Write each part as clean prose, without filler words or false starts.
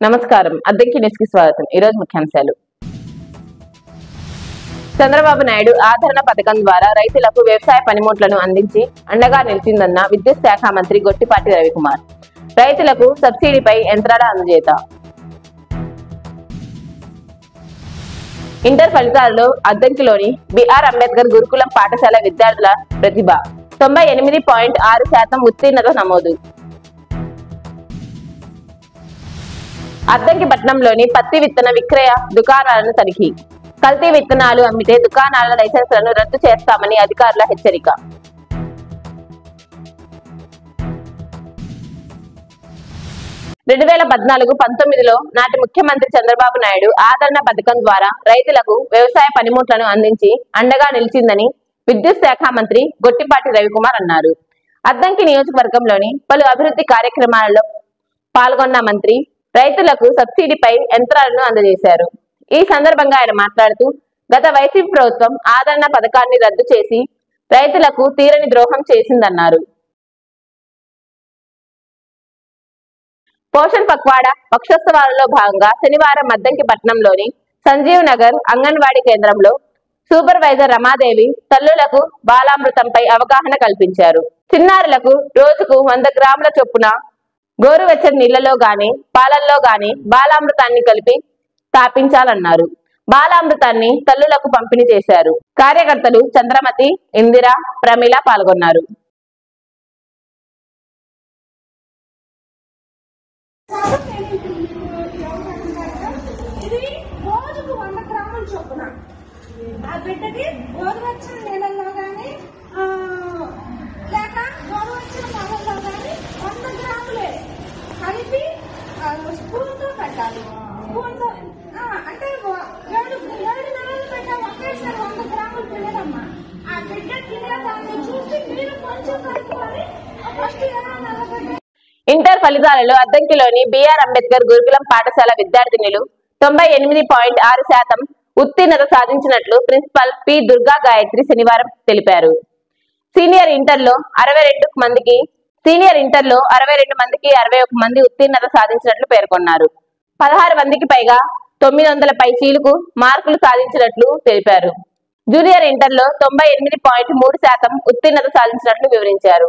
నమస్కారం. అద్దెకి న్యూస్ కి స్వాగతం. ఈరోజు ముఖ్యాంశాలు. చంద్రబాబు నాయుడు ఆదరణ పథకం ద్వారా రైతులకు వ్యవసాయ పనిముట్లను అందించి అండగా నిలిచిందన్న విద్యుత్ శాఖ మంత్రి గొట్టిపాటి రవికుమార్. రైతులకు సబ్సిడీపై యంత్రాల అందజేత. ఇంటర్ ఫలితాలలో అద్దంకిలోని బిఆర్ అంబేద్కర్ గురుకులం పాఠశాల విద్యార్థుల ప్రతిభ 98.6% ఉత్తీర్ణత నమోదు. అద్దంకి పట్టణంలోని పత్తి విత్తన విక్రయ దుకాణాలను తనిఖీ. కల్తీ విత్తనాలు అమ్మితే దుకాణాల లైసెన్సులను రద్దు చేస్తామని అధికారుల హెచ్చరిక. రెండు 2014-19లో నాటి ముఖ్యమంత్రి చంద్రబాబు నాయుడు ఆదరణ పథకం ద్వారా రైతులకు వ్యవసాయ పనిముట్లను అందించి అండగా నిలిచిందని విద్యుత్ శాఖ మంత్రి గొట్టిపాటి రవికుమార్ అన్నారు. అద్దంకి నియోజకవర్గంలోని పలు అభివృద్ధి కార్యక్రమాలలో పాల్గొన్న మంత్రి రైతులకు సబ్సిడీపై యంత్రాలను అందజేశారు. ఈ సందర్భంగా ఆయన మాట్లాడుతూ, గత వైసీపీ ప్రభుత్వం ఆదరణ పథకాన్ని రద్దు చేసి రైతులకు తీరని ద్రోహం చేసిందన్నారు. పోషణ్ పక్వాడా పక్షోత్సవాలలో భాగంగా శనివారం అద్దంకి పట్టణంలోని సంజీవ్ నగర్ అంగన్వాడీ కేంద్రంలో సూపర్వైజర్ రమాదేవి తల్లులకు బాలామృతంపై అవగాహన కల్పించారు. చిన్నారులకు రోజుకు 100 గ్రాముల చొప్పున గోరువెచ్చని నీళ్లలో గాని పాలల్లో గాని బాలామృతాన్ని కలిపి తాపించాలన్నారు. బాలామృతాన్ని తల్లులకు పంపిణీ చేశారు. కార్యకర్తలు చంద్రమతి, ఇందిర, ప్రమిళ పాల్గొన్నారు. స్పూన్తో పెట్టాలి. స్పూన్తో అంటే 7 నెలలు పెట్టా ఒకేసారి 100 గ్రాములు తినదమ్మా. ఆ బిడ్డ తినేదాన్ని చూసి మీరు కొంచెం కలుపుకొని ఫస్ట్ ఇంటర్ ఫలితాలలో అద్దంకిలోని బిఆర్ అంబేద్కర్ గురుకులం పాఠశాల విద్యార్థినులు 98.6% ఉత్తీర్ణత సాధించినట్లు ప్రిన్సిపల్ పి దుర్గా గాయత్రి శనివారం తెలిపారు. సీనియర్ ఇంటర్లో 62 మందికి 61 మంది ఉత్తీర్ణత సాధించినట్లు పేర్కొన్నారు. 16 మందికి పైగా 900 పైచీలకు మార్కులు సాధించినట్లు తెలిపారు. జూనియర్ ఇంటర్లో 98.3% ఉత్తీర్ణత సాధించినట్లు వివరించారు.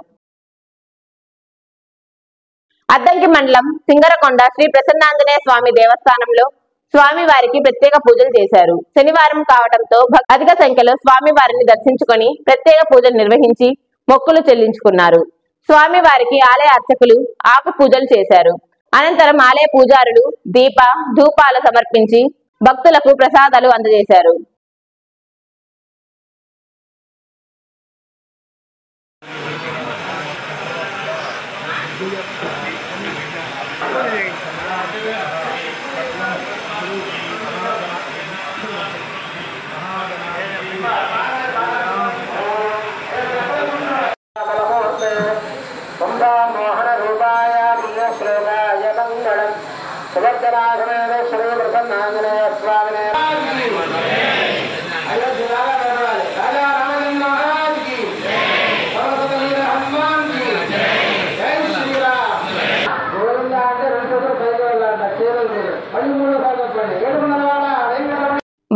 అద్దంకి మండలం సింగరకొండ శ్రీ ప్రసన్నాంజనేయ స్వామి దేవస్థానంలో స్వామివారికి ప్రత్యేక పూజలు చేశారు. శనివారం కావడంతో అధిక సంఖ్యలో స్వామివారిని దర్శించుకొని ప్రత్యేక పూజలు నిర్వహించి మొక్కులు చెల్లించుకున్నారు. స్వామివారికి ఆలయ అర్చకులు ఆకు పూజలు చేశారు. అనంతరం ఆలయ పూజారులు దీప ధూపాలు సమర్పించి భక్తులకు ప్రసాదాలు అందజేశారు.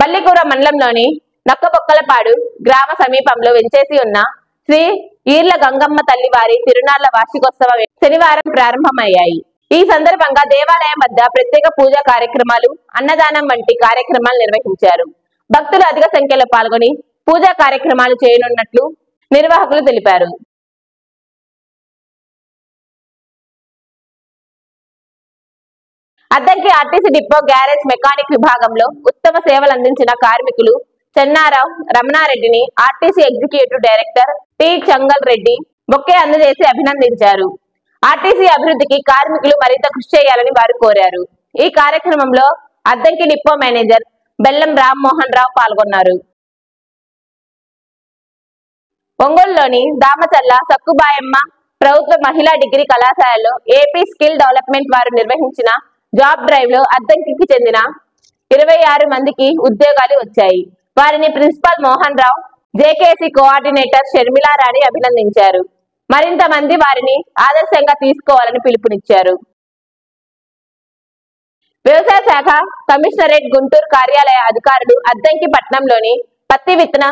బల్లికూర మండలంలోని నక్కబొక్కలపాడు గ్రామ సమీపంలో వెంచేసి ఉన్న శ్రీ ఈర్ల గంగమ్మ తల్లివారి తిరునాళ్ల వార్షికోత్సవం శనివారం ప్రారంభమయ్యాయి. ఈ సందర్భంగా దేవాలయం వద్ద ప్రత్యేక పూజా కార్యక్రమాలు, అన్నదానం వంటి కార్యక్రమాలు నిర్వహించారు. భక్తులు అధిక సంఖ్యలో పాల్గొని పూజా కార్యక్రమాలు చేయనున్నట్లు నిర్వాహకులు తెలిపారు. Addanki RTC depot garage mechanic విభాగంలో ఉత్తమ సేవలు అందించిన కార్మికులు చెన్నారావు రమణారెడ్డిని RTC executive director T Changal Reddy bouquet అందజేసి అభినందించారు. ఆర్టీసీ అభివృద్ధికి కార్మికులు మరింత కృషి చేయాలని వారు కోరారు. ఈ కార్యక్రమంలో అద్దంకి డిపో మేనేజర్ బెల్లం రామ్మోహన్ రావు పాల్గొన్నారు. ఒంగోలులోని దామచల్ల సక్కుబాయమ్మ ప్రభుత్వ మహిళా డిగ్రీ కళాశాలలో ఏపీ స్కిల్ డెవలప్మెంట్ వారు నిర్వహించిన జాబ్ డ్రైవ్ లో అద్దంకికి చెందిన 26 మందికి ఉద్యోగాలు వచ్చాయి. వారిని principal Mohan Rao, JKC coordinator షర్మిలారాణి అభినందించారు. మరింత మంది వారిని ఆదర్శంగా తీసుకోవాలని పిలుపునిచ్చారు. వ్యవసాయ శాఖ కమిషనరేట్ గుంటూరు కార్యాలయ అధికారులు అద్దంకి పట్టణంలోని పత్తి విత్తన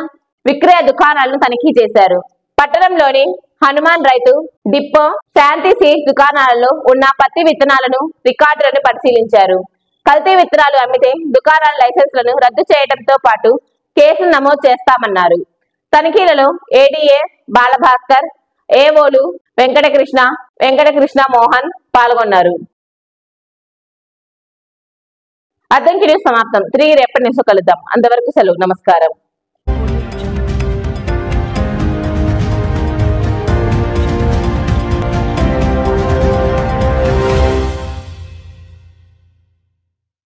విక్రయ దుకాణాలను తనిఖీ చేశారు. పట్టణంలోని హనుమాన్ రైతు డిపో, శాంతి సీడ్స్ దుకాణాలలో ఉన్న పత్తి విత్తనాలను రికార్డులను పరిశీలించారు. కల్తీ విత్తనాలు అమ్మితే దుకాణాల లైసెన్సులను రద్దు చేయడంతో పాటు కేసులు నమోదు చేస్తామన్నారు. తనిఖీలలో ఏడీఏ బాలభాస్కర్, ఏవోలు వెంకటకృష్ణ మోహన్ పాల్గొన్నారు. అద్దంకి న్యూస్ సమాప్తం. తిరిగి రేపటి న్యూస్ కలుద్దాం. అంతవరకు సెలవు. నమస్కారం.